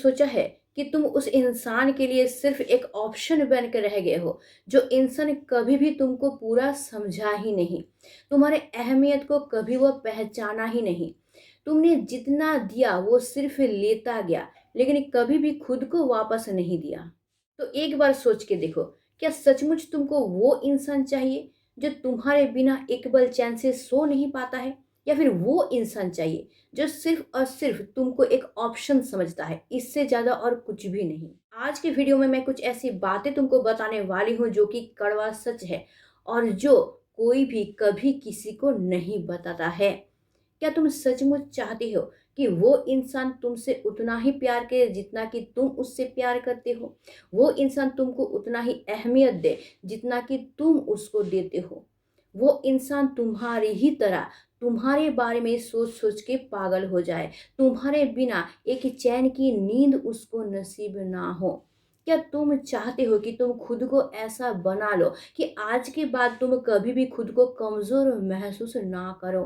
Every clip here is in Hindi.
सोचा है कि तुम उस इंसान के लिए सिर्फ एक ऑप्शन बन के रह गए हो, जो इंसान कभी भी तुमको पूरा समझा ही नहीं, तुम्हारे अहमियत को कभी वो पहचाना ही नहीं। तुमने जितना दिया वो सिर्फ लेता गया, लेकिन कभी भी खुद को वापस नहीं दिया। तो एक बार सोच के देखो, क्या सचमुच तुमको वो इंसान चाहिए जो तुम्हारे बिना एक पल चैन से सो नहीं पाता है, या फिर वो इंसान चाहिए जो सिर्फ और सिर्फ तुमको एक ऑप्शन समझता है, इससे ज्यादा और कुछ भी नहीं। आज के वीडियो में मैं कुछ ऐसी बातें तुमको बताने वाली हूँ जो कि कड़वा सच है, और जो कोई भी कभी किसी को नहीं बताता है। क्या तुम सचमुच चाहते हो कि वो इंसान तुमसे उतना ही प्यार करे जितना कि तुम उससे प्यार करते हो? वो इंसान तुमको उतना ही अहमियत दे जितना कि तुम उसको देते हो? वो इंसान तुम्हारी ही तरह तुम्हारे बारे में सोच सोच के पागल हो जाए, तुम्हारे बिना एक चैन की नींद उसको नसीब ना हो? क्या तुम चाहते हो कि तुम खुद को ऐसा बना लो कि आज के बाद तुम कभी भी खुद को कमजोर महसूस ना करो?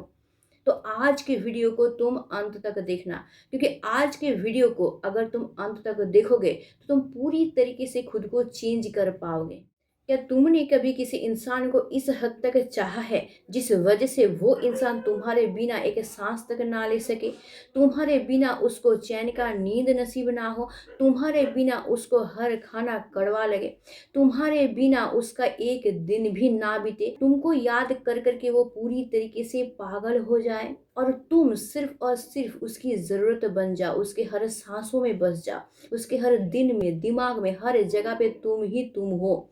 तो आज के वीडियो को तुम अंत तक देखना, क्योंकि आज के वीडियो को अगर तुम अंत तक देखोगे तो तुम पूरी तरीके से खुद को चेंज कर पाओगे। क्या तुमने कभी किसी इंसान को इस हद तक चाहा है जिस वजह से वो इंसान तुम्हारे बिना एक सांस तक ना ले सके, तुम्हारे बिना उसको चैन का नींद नसीब ना हो, तुम्हारे बिना उसको हर खाना कड़वा लगे, तुम्हारे बिना उसका एक दिन भी ना बीते, तुमको याद कर करके वो पूरी तरीके से पागल हो जाए और तुम सिर्फ और सिर्फ उसकी ज़रूरत बन जाओ, उसके हर सांसों में बस जाओ, उसके हर दिन में, दिमाग में, हर जगह पे तुम ही तुम हो।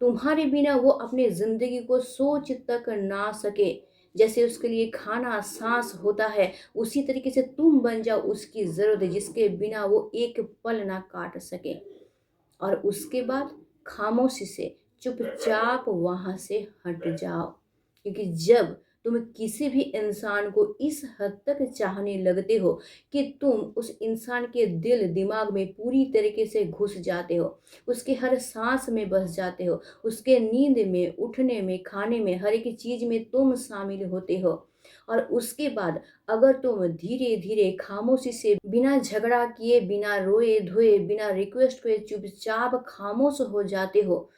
तुम्हारे बिना वो अपनी ज़िंदगी को सोच तक ना सके। जैसे उसके लिए खाना सांस होता है, उसी तरीके से तुम बन जाओ उसकी ज़रूरत, जिसके बिना वो एक पल ना काट सके। और उसके बाद खामोशी से चुपचाप वहां से हट जाओ, क्योंकि जब तुम किसी भी इंसान को इस हद तक चाहने लगते हो कि तुम उस इंसान के दिल दिमाग में पूरी तरीके से घुस जाते हो, उसके हर सांस में बस जाते हो, उसके नींद में, उठने में, खाने में, हर एक चीज में तुम शामिल होते हो, और उसके बाद अगर तुम धीरे धीरे खामोशी से, बिना झगड़ा किए, बिना रोए धोए, बिना रिक्वेस्ट हुए चुपचाप खामोश हो जाते हो,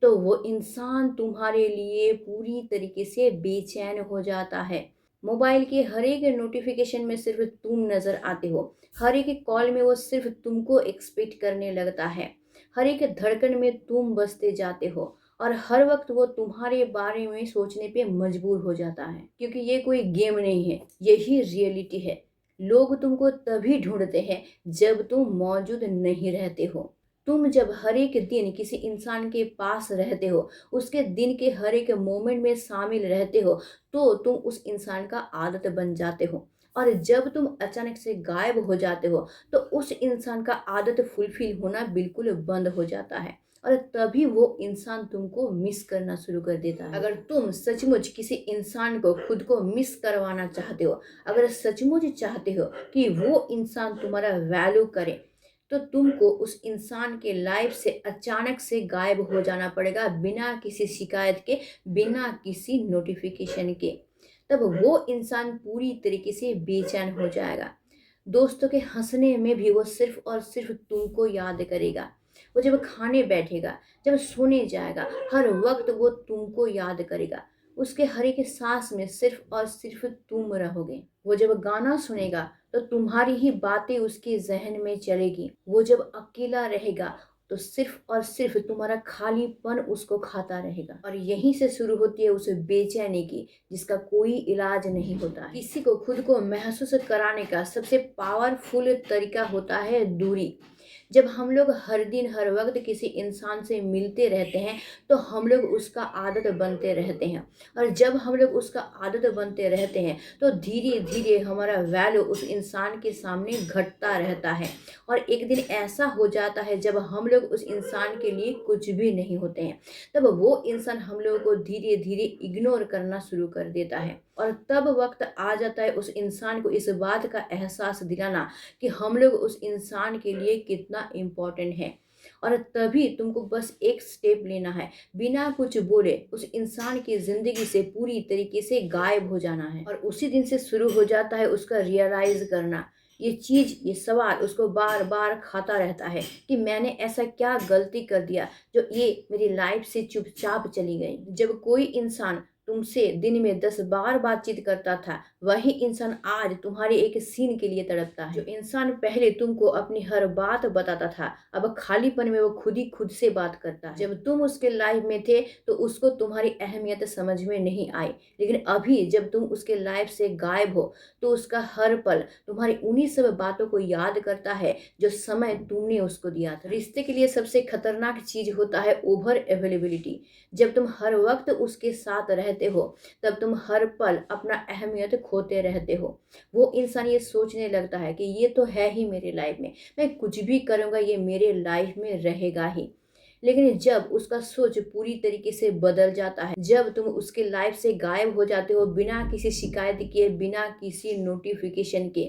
तो वो इंसान तुम्हारे लिए पूरी तरीके से बेचैन हो जाता है। मोबाइल के हर एक नोटिफिकेशन में सिर्फ तुम नजर आते हो, हर एक कॉल में वो सिर्फ तुमको एक्सपेक्ट करने लगता है, हर एक धड़कन में तुम बसते जाते हो, और हर वक्त वो तुम्हारे बारे में सोचने पे मजबूर हो जाता है, क्योंकि ये कोई गेम नहीं है, यही रियलिटी है। लोग तुमको तभी ढूंढते हैं जब तुम मौजूद नहीं रहते हो। तुम जब हर एक दिन किसी इंसान के पास रहते हो, उसके दिन के हर एक मोमेंट में शामिल रहते हो, तो तुम उस इंसान का आदत बन जाते हो। और जब तुम अचानक से गायब हो जाते हो, तो उस इंसान का आदत फुलफिल होना बिल्कुल बंद हो जाता है, और तभी वो इंसान तुमको मिस करना शुरू कर देता है। अगर तुम सचमुच किसी इंसान को खुद को मिस करवाना चाहते हो, अगर सचमुच चाहते हो कि वो इंसान तुम्हारा वैल्यू करे, तो तुमको उस इंसान के लाइफ से अचानक से गायब हो जाना पड़ेगा, बिना किसी शिकायत के, बिना किसी नोटिफिकेशन के। तब वो इंसान पूरी तरीके से बेचैन हो जाएगा। दोस्तों के हंसने में भी वो सिर्फ और सिर्फ तुमको याद करेगा। वो जब खाने बैठेगा, जब सोने जाएगा, हर वक्त वो तुमको याद करेगा। उसके हर एक सांस में सिर्फ और सिर्फ तुम रहोगे। वो जब गाना सुनेगा तो तुम्हारी ही बातें उसके जहन में चलेगी। वो जब अकेला रहेगा तो सिर्फ और सिर्फ तुम्हारा खालीपन उसको खाता रहेगा। और यहीं से शुरू होती है उस बेचैनी की, जिसका कोई इलाज नहीं होता है। किसी को खुद को महसूस कराने का सबसे पावरफुल तरीका होता है दूरी। जब हम लोग हर दिन हर वक्त किसी इंसान से मिलते रहते हैं, तो हम लोग उसका आदत बनते रहते हैं, और जब हम लोग उसका आदत बनते रहते हैं तो धीरे धीरे हमारा वैल्यू उस इंसान के सामने घटता रहता है, और एक दिन ऐसा हो जाता है जब हम लोग उस इंसान के लिए कुछ भी नहीं होते हैं। तब वो इंसान हम लोगों को धीरे धीरे इग्नोर करना शुरू कर देता है, और तब वक्त आ जाता है उस इंसान को इस बात का एहसास दिलाना कि हम लोग उस इंसान के लिए कितना इम्पोर्टेंट है। और तभी तुमको बस एक स्टेप लेना है, बिना कुछ बोले उस इंसान की जिंदगी से पूरी तरीके से गायब हो जाना है, और उसी दिन से शुरू हो जाता है उसका रियलाइज करना ये चीज़, ये सवाल उसको बार बार खाता रहता है कि मैंने ऐसा क्या गलती कर दिया जो ये मेरी लाइफ से चुपचाप चली गई। जब कोई इंसान तुमसे दिन में 10 बार बातचीत करता था, वही इंसान आज तुम्हारे एक सीन के लिए तड़पता है। जो इंसान पहले तुमको अपनी हर बात बताता था, अब खालीपन में वो खुद ही खुद से बात करता है। जब तुम उसके लाइफ में थे तो उसको तुम्हारी अहमियत समझ में नहीं आई, लेकिन अभी जब तुम उसके लाइफ से गायब हो तो उसका हर पल तुम्हारी उन्हीं सब बातों को याद करता है जो समय तुमने उसको दिया था। रिश्ते के लिए सबसे खतरनाक चीज होता है ओवर अवेलेबिलिटी। जब तुम हर वक्त उसके साथ रहते हो तब तुम हर पल अपना अहमियत खोते रहते हो। वो इंसान ये सोचने लगता है कि ये तो है ही मेरी लाइफ में, मैं कुछ भी करूँगा ये मेरे लाइफ में रहेगा ही। लेकिन जब उसका सोच पूरी तरीके से बदल जाता है, जब तुम उसके लाइफ से गायब हो जाते हो बिना किसी शिकायत के, बिना किसी नोटिफिकेशन के,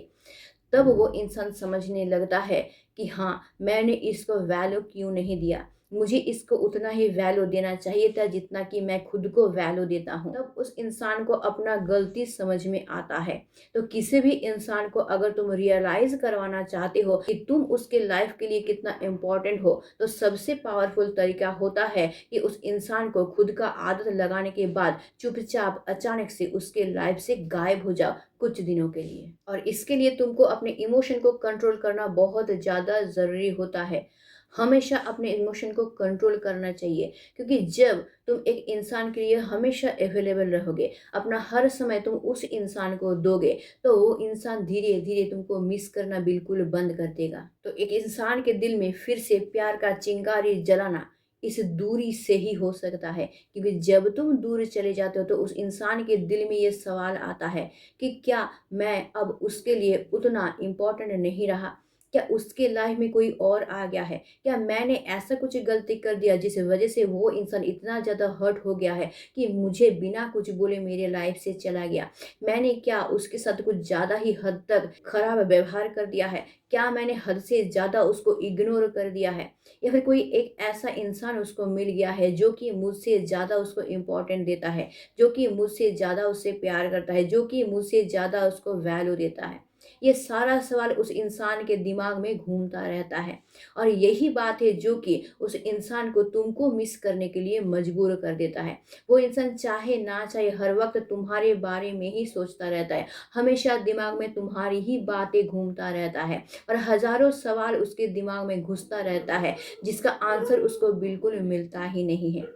तब वो इंसान समझने लगता है कि हाँ, मैंने इसको वैल्यू क्यों नहीं दिया। मुझे इसको उतना ही वैल्यू देना चाहिए था जितना कि मैं खुद को वैल्यू देता हूँ। तब उस इंसान को अपना गलती समझ में आता है। तो किसी भी इंसान को अगर तुम रियलाइज करवाना चाहते हो कि तुम उसके लाइफ के लिए कितना इम्पोर्टेंट हो, तो सबसे पावरफुल तरीका होता है कि उस इंसान को खुद का आदत लगाने के बाद चुपचाप अचानक से उसके लाइफ से गायब हो जाओ कुछ दिनों के लिए। और इसके लिए तुमको अपने इमोशन को कंट्रोल करना बहुत ज़्यादा ज़रूरी होता है। हमेशा अपने इमोशन को कंट्रोल करना चाहिए, क्योंकि जब तुम एक इंसान के लिए हमेशा अवेलेबल रहोगे, अपना हर समय तुम उस इंसान को दोगे, तो वो इंसान धीरे धीरे तुमको मिस करना बिल्कुल बंद कर देगा। तो एक इंसान के दिल में फिर से प्यार का चिंगारी जलाना इस दूरी से ही हो सकता है, क्योंकि जब तुम दूर चले जाते हो तो उस इंसान के दिल में ये सवाल आता है कि क्या मैं अब उसके लिए उतना इम्पोर्टेंट नहीं रहा? क्या उसके लाइफ में कोई और आ गया है? क्या मैंने ऐसा कुछ गलती कर दिया जिस वजह से वो इंसान इतना ज़्यादा हर्ट हो गया है कि मुझे बिना कुछ बोले मेरे लाइफ से चला गया? मैंने क्या उसके साथ कुछ ज़्यादा ही हद तक खराब व्यवहार कर दिया है? क्या मैंने हद से ज़्यादा उसको इग्नोर कर दिया है? या फिर कोई एक ऐसा इंसान उसको मिल गया है जो कि मुझसे ज़्यादा उसको इम्पोर्टेंट देता है, जो कि मुझसे ज़्यादा उससे प्यार करता है, जो कि मुझसे ज़्यादा उसको वैल्यू देता है? ये सारा सवाल उस इंसान के दिमाग में घूमता रहता है, और यही बात है जो कि उस इंसान को तुमको मिस करने के लिए मजबूर कर देता है। वो इंसान चाहे ना चाहे हर वक्त तुम्हारे बारे में ही सोचता रहता है, हमेशा दिमाग में तुम्हारी ही बातें घूमता रहता है, और हजारों सवाल उसके दिमाग में घुसता रहता है जिसका आंसर उसको बिल्कुल मिलता ही नहीं है।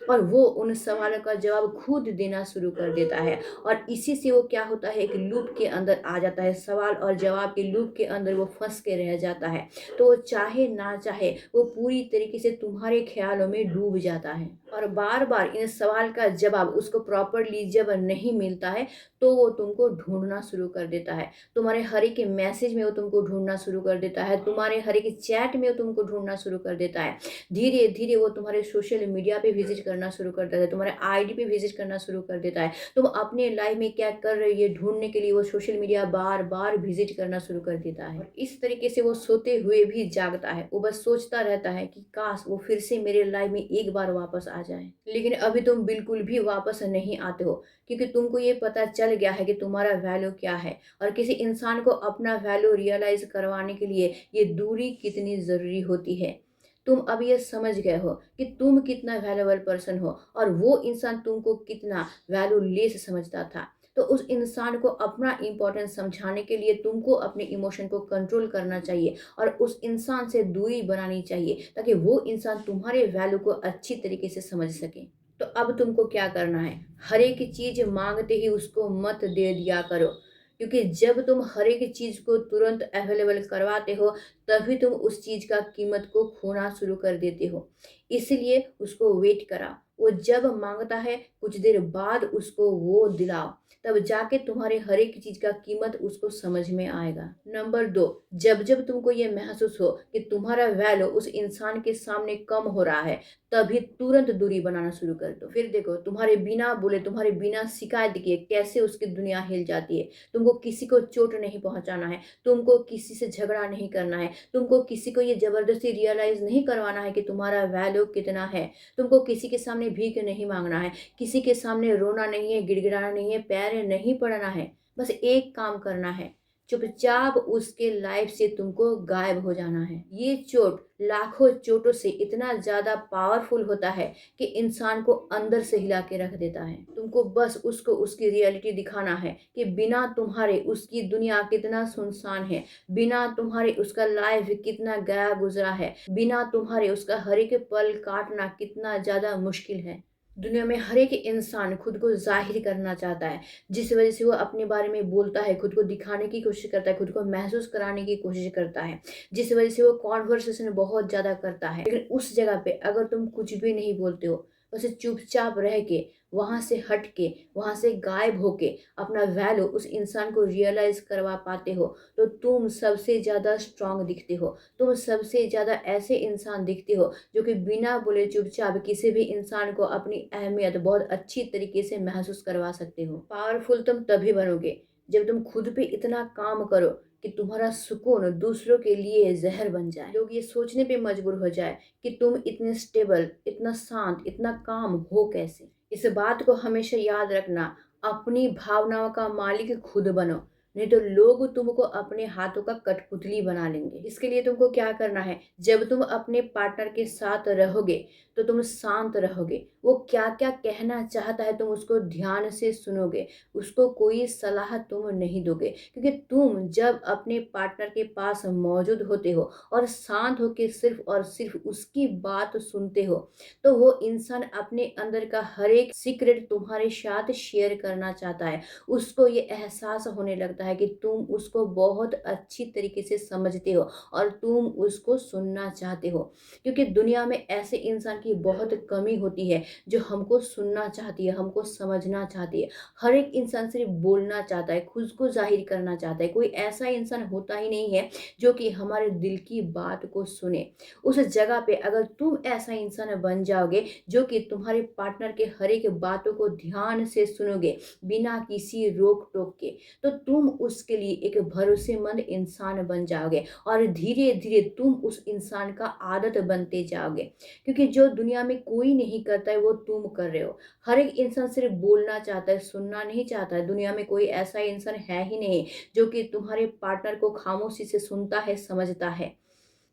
और वो उन सवालों का जवाब खुद देना शुरू कर देता है, और इसी से वो क्या होता है, एक लूप के अंदर आ जाता है, सवाल और जवाब के लूप के अंदर वो फंस के रह जाता है। तो वो चाहे ना चाहे वो पूरी तरीके से तुम्हारे ख्यालों में डूब जाता है, और बार बार इन सवाल का जवाब उसको प्रॉपरली जब नहीं मिलता है तो वो तुमको ढूंढना शुरू कर देता है। तुम्हारे हर एक मैसेज में वो तुमको ढूंढना शुरू कर देता है, तुम्हारे हर एक चैट में वो तुमको ढूंढना शुरू कर देता है। धीरे धीरे वो तुम्हारे सोशल मीडिया पे विजिट करना शुरू कर देता है, तुम्हारे आईडी पे विजिट करना शुरू कर देता है। तुम अपने लाइफ में क्या कर रही है ढूंढने के लिए वो सोशल मीडिया बार बार विजिट करना शुरू कर देता है। और इस तरीके से वो सोते हुए भी जागता है, वो बस सोचता रहता है कि काश वो फिर से मेरे लाइफ में एक बार वापस आ जाए। लेकिन अभी तुम बिल्कुल भी वापस नहीं आते हो, क्योंकि तुमको ये पता चल गया है कि तुम्हारा वैल्यू क्या है, और किसी इंसान को अपना वैल्यू रियलाइज करवाने के लिए ये दूरी कितनी ज़रूरी होती है। तुम अब ये समझ गए हो कि तुम कितना वैल्यूएबल पर्सन हो, और वो इंसान तुमको कितना वैल्यूलेस समझता था। तो उस इंसान को अपना इम्पोर्टेंस समझाने के लिए तुमको अपने इमोशन को कंट्रोल करना चाहिए, और उस इंसान से दूरी बनानी चाहिए, ताकि वो इंसान तुम्हारे वैल्यू को अच्छी तरीके से समझ सके। तो अब तुमको क्या करना है, हर एक चीज़ मांगते ही उसको मत दे दिया करो, क्योंकि जब तुम हर एक चीज़ को तुरंत अवेलेबल करवाते हो तभी तुम उस चीज़ का कीमत को खोना शुरू कर देते हो। इसलिए उसको वेट करा, वो जब मांगता है कुछ देर बाद उसको वो दिलाओ, तब जाके तुम्हारे हर एक चीज़ का कीमत उसको समझ में आएगा। नंबर 2, जब जब तुमको ये महसूस हो कि तुम्हारा वैल्यू उस इंसान के सामने कम हो रहा है, तभी तुरंत दूरी बनाना शुरू कर दो। फिर देखो तुम्हारे बिना बोले, तुम्हारे बिना शिकायत किए कैसे उसकी दुनिया हिल जाती है। तुमको किसी को चोट नहीं पहुंचाना है, तुमको किसी से झगड़ा नहीं करना है, तुमको किसी को ये ज़बरदस्ती रियलाइज़ नहीं करवाना है कि तुम्हारा वैल्यू कितना है। तुमको किसी के सामने भीख नहीं मांगना है, किसी के सामने रोना नहीं है, गिड़गिड़ाना नहीं है, पैर नहीं पड़ना है। बस एक काम करना है, चुपचाप उसके लाइफ से तुमको गायब हो जाना है। ये चोट लाखों चोटों से इतना ज़्यादा पावरफुल होता है कि इंसान को अंदर से हिला के रख देता है। तुमको बस उसको उसकी रियलिटी दिखाना है कि बिना तुम्हारे उसकी दुनिया कितना सुनसान है, बिना तुम्हारे उसका लाइफ कितना गया गुजरा है, बिना तुम्हारे उसका हर एक पल काटना कितना ज़्यादा मुश्किल है। दुनिया में हर एक इंसान खुद को ज़ाहिर करना चाहता है, जिस वजह से वो अपने बारे में बोलता है, खुद को दिखाने की कोशिश करता है, खुद को महसूस कराने की कोशिश करता है, जिस वजह से वो कॉन्वर्सेशन बहुत ज़्यादा करता है। लेकिन उस जगह पे अगर तुम कुछ भी नहीं बोलते हो, बस चुपचाप रह के, वहाँ से हट के, वहाँ से गायब होके अपना वैल्यू उस इंसान को रियलाइज़ करवा पाते हो, तो तुम सबसे ज़्यादा स्ट्रांग दिखते हो। तुम सबसे ज़्यादा ऐसे इंसान दिखते हो जो कि बिना बोले चुपचाप किसी भी इंसान को अपनी अहमियत बहुत अच्छी तरीके से महसूस करवा सकते हो। पावरफुल तुम तभी बनोगे जब तुम खुद पे इतना काम करो कि तुम्हारा सुकून दूसरों के लिए जहर बन जाए। लोग ये सोचने पे मजबूर हो जाए कि तुम इतने स्टेबल, इतना शांत, इतना काम हो कैसे। इस बात को हमेशा याद रखना, अपनी भावनाओं का मालिक खुद बनो, नहीं तो लोग तुमको अपने हाथों का कठपुतली बना लेंगे। इसके लिए तुमको क्या करना है, जब तुम अपने पार्टनर के साथ रहोगे तो तुम शांत रहोगे। वो क्या क्या कहना चाहता है तुम उसको ध्यान से सुनोगे, उसको कोई सलाह तुम नहीं दोगे, क्योंकि तुम जब अपने पार्टनर के पास मौजूद होते हो और शांत होकर सिर्फ और सिर्फ उसकी बात सुनते हो, तो वो इंसान अपने अंदर का हर एक सीक्रेट तुम्हारे साथ शेयर करना चाहता है। उसको ये एहसास होने लगता है कि तुम उसको बहुत अच्छी तरीके से समझते हो और तुम उसको सुनना चाहते हो, क्योंकि दुनिया में ऐसे इंसान की बहुत कमी होती है जो हमको सुनना चाहती है, हमको समझना चाहती है। हर एक इंसान सिर्फ बोलना चाहता है, खुद को जाहिर करना चाहता है। कोई ऐसा इंसान होता ही नहीं है जो कि हमारे दिल की बात को सुने। उस जगह पे अगर तुम ऐसा इंसान बन जाओगे जो कि तुम्हारे पार्टनर के हर एक बातों को ध्यान से सुनोगे बिना किसी रोक टोक के, तो तुम उसके लिए एक भरोसेमंद इंसान बन जाओगे और धीरे धीरे तुम उस इंसान का आदत बनते जाओगे, क्योंकि जो दुनिया में कोई नहीं करता है वो तुम कर रहे हो। हर एक इंसान सिर्फ बोलना चाहता है, सुनना नहीं चाहता है। दुनिया में कोई ऐसा इंसान है ही नहीं जो कि तुम्हारे पार्टनर को खामोशी से सुनता है, समझता है।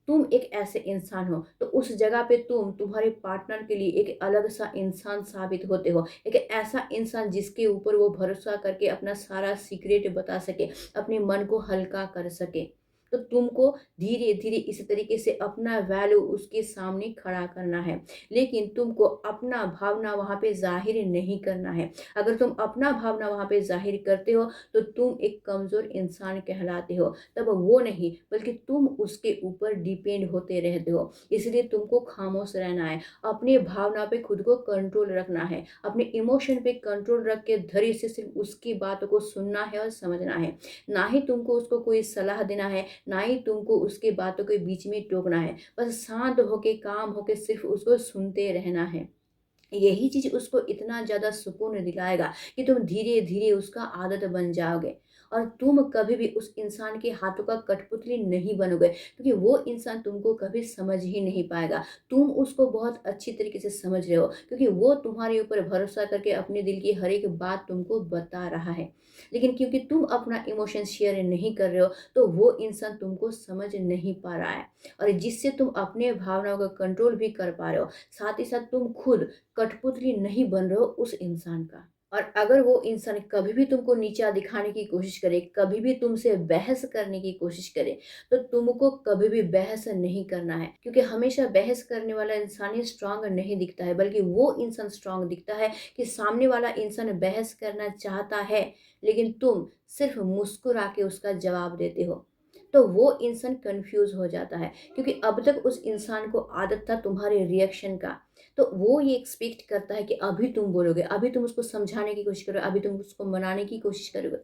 तुम एक ऐसे इंसान हो, तो उस जगह पे तुम तुम्हारे पार्टनर के लिए एक अलग सा इंसान साबित होते हो, एक ऐसा इंसान जिसके ऊपर वो भरोसा करके अपना सारा सीक्रेट बता सके, अपने मन को हल्का कर सके। तो तुमको धीरे धीरे इस तरीके से अपना वैल्यू उसके सामने खड़ा करना है, लेकिन तुमको अपना भावना वहाँ पे जाहिर नहीं करना है। अगर तुम अपना भावना वहाँ पे जाहिर करते हो तो तुम एक कमज़ोर इंसान कहलाते हो। तब वो नहीं बल्कि तुम उसके ऊपर डिपेंड होते रहते हो। इसलिए तुमको खामोश रहना है, अपनी भावना पे खुद को कंट्रोल रखना है, अपने इमोशन पे कंट्रोल रख के धैर्य से सिर्फ उसकी बातों को सुनना है और समझना है। ना ही तुमको उसको कोई सलाह देना है, ना ही तुमको उसकी बातों के बीच में टोकना है। बस शांत होके, काम होके सिर्फ उसको सुनते रहना है। यही चीज़ उसको इतना ज़्यादा सुकून दिलाएगा कि तुम धीरे-धीरे उसका आदत बन जाओगे और तुम कभी भी उस इंसान के हाथों का कठपुतली नहीं बनोगे, क्योंकि वो इंसान तुमको कभी समझ ही नहीं पाएगा। तुम उसको बहुत अच्छी तरीके से समझ रहे हो, क्योंकि वो तुम्हारे ऊपर भरोसा करके अपने दिल की हर एक बात तुमको बता रहा है। लेकिन क्योंकि तुम अपना इमोशन शेयर नहीं कर रहे हो, तो वो इंसान तुमको समझ नहीं पा रहा है, और जिससे तुम अपने भावनाओं का कंट्रोल भी कर पा रहे हो। साथ ही साथ तुम खुद कठपुतली नहीं बन रहे हो उस इंसान का। और अगर वो इंसान कभी भी तुमको नीचा दिखाने की कोशिश करे, कभी भी तुमसे बहस करने की कोशिश करे, तो तुमको कभी भी बहस नहीं करना है, क्योंकि हमेशा बहस करने वाला इंसान ही स्ट्रांग नहीं दिखता है, बल्कि वो इंसान स्ट्रांग दिखता है कि सामने वाला इंसान बहस करना चाहता है, लेकिन तुम सिर्फ मुस्कुरा के उसका जवाब देते हो। तो वो इंसान कंफ्यूज हो जाता है, क्योंकि अब तक उस इंसान को आदत था तुम्हारे रिएक्शन का। तो वो ये एक्सपेक्ट करता है कि अभी तुम बोलोगे, अभी तुम उसको समझाने की कोशिश करोगे, अभी तुम उसको मनाने की कोशिश करोगे।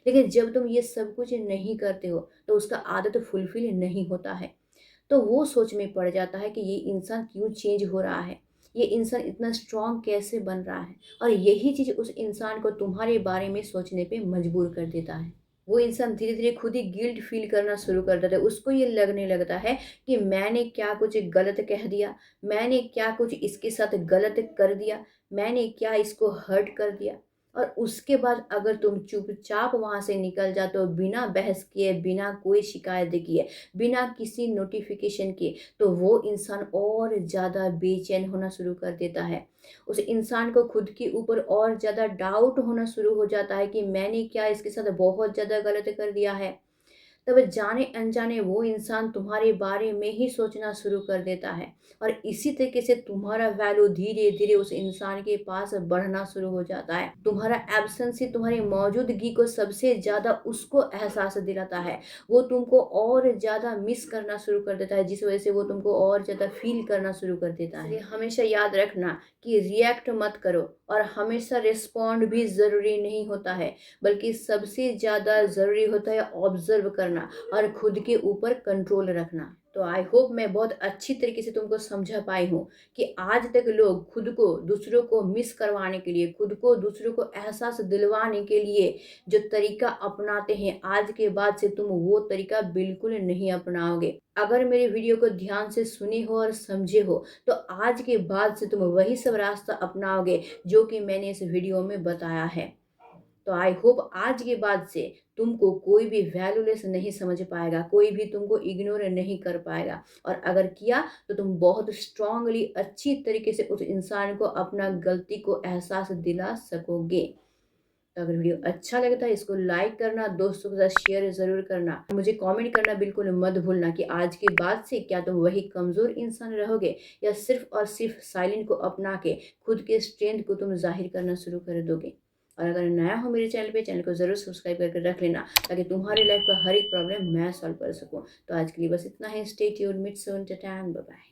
लेकिन जब तुम ये सब कुछ नहीं करते हो तो उसका आदत फुलफिल नहीं होता है। तो वो सोच में पड़ जाता है कि ये इंसान क्यों चेंज हो रहा है, ये इंसान इतना स्ट्रांग कैसे बन रहा है, और यही चीज़ उस इंसान को तुम्हारे बारे में सोचने पे मजबूर कर देता है। वो इंसान धीरे धीरे खुद ही गिल्ट फील करना शुरू कर देता है। उसको ये लगने लगता है कि मैंने क्या कुछ गलत कह दिया, मैंने क्या कुछ इसके साथ गलत कर दिया, मैंने क्या इसको हर्ट कर दिया। और उसके बाद अगर तुम चुपचाप वहाँ से निकल जाते हो बिना बहस किए, बिना कोई शिकायत किए, बिना किसी नोटिफिकेशन के, तो वो इंसान और ज़्यादा बेचैन होना शुरू कर देता है। उस इंसान को खुद के ऊपर और ज़्यादा डाउट होना शुरू हो जाता है कि मैंने क्या इसके साथ बहुत ज़्यादा गलत कर दिया है। तब जाने अनजाने वो इंसान तुम्हारे बारे में ही सोचना शुरू कर देता है, और इसी तरीके से तुम्हारा वैल्यू धीरे धीरे उस इंसान के पास बढ़ना शुरू हो जाता है। तुम्हारा एब्सेंस ही तुम्हारी मौजूदगी को सबसे ज़्यादा उसको एहसास दिलाता है। वो तुमको और ज़्यादा मिस करना शुरू कर देता है, जिस वजह से वो तुमको और ज़्यादा फील करना शुरू कर देता है। इसलिए हमेशा याद रखना कि रिएक्ट मत करो, और हमेशा रिस्पॉन्ड भी ज़रूरी नहीं होता है, बल्कि सबसे ज़्यादा ज़रूरी होता है ऑब्ज़र्व करना और खुद के ऊपर कंट्रोल रखना। तो आई होप मैं बहुत अच्छी तरीके से तुमको समझा पाई हूँ कि आज तक लोग खुद को दूसरों को मिस करवाने के लिए, खुद को दूसरों को एहसास दिलवाने के लिए जो तरीका अपनाते हैं, आज के बाद से तुम वो तरीका बिल्कुल नहीं अपनाओगे। अगर मेरे वीडियो को ध्यान से सुने हो और समझे हो, तो आज के बाद से तुम वही सब रास्ता अपनाओगे जो कि मैंने इस वीडियो में बताया है। तो आई होप आज के बाद से तुमको कोई भी वैल्यूलेस नहीं समझ पाएगा, कोई भी तुमको इग्नोर नहीं कर पाएगा, और अगर किया तो तुम बहुत स्ट्रांगली अच्छी तरीके से उस इंसान को अपना गलती को एहसास दिला सकोगे। तो अगर वीडियो अच्छा लगता है इसको लाइक करना, दोस्तों के साथ शेयर ज़रूर करना, मुझे कमेंट करना बिल्कुल मत भूलना कि आज के बाद से क्या तुम वही कमज़ोर इंसान रहोगे, या सिर्फ और सिर्फ साइलेंट को अपना के खुद के स्ट्रेंथ को तुम जाहिर करना शुरू कर दोगे। और अगर नया हो मेरे चैनल पे, चैनल को ज़रूर सब्सक्राइब करके रख लेना, ताकि तुम्हारी लाइफ का हर एक प्रॉब्लम मैं सॉल्व कर सकूँ। तो आज के लिए बस इतना ही। स्टे ट्यून्ड, मिट सून, टाटा एंड बाय बाय।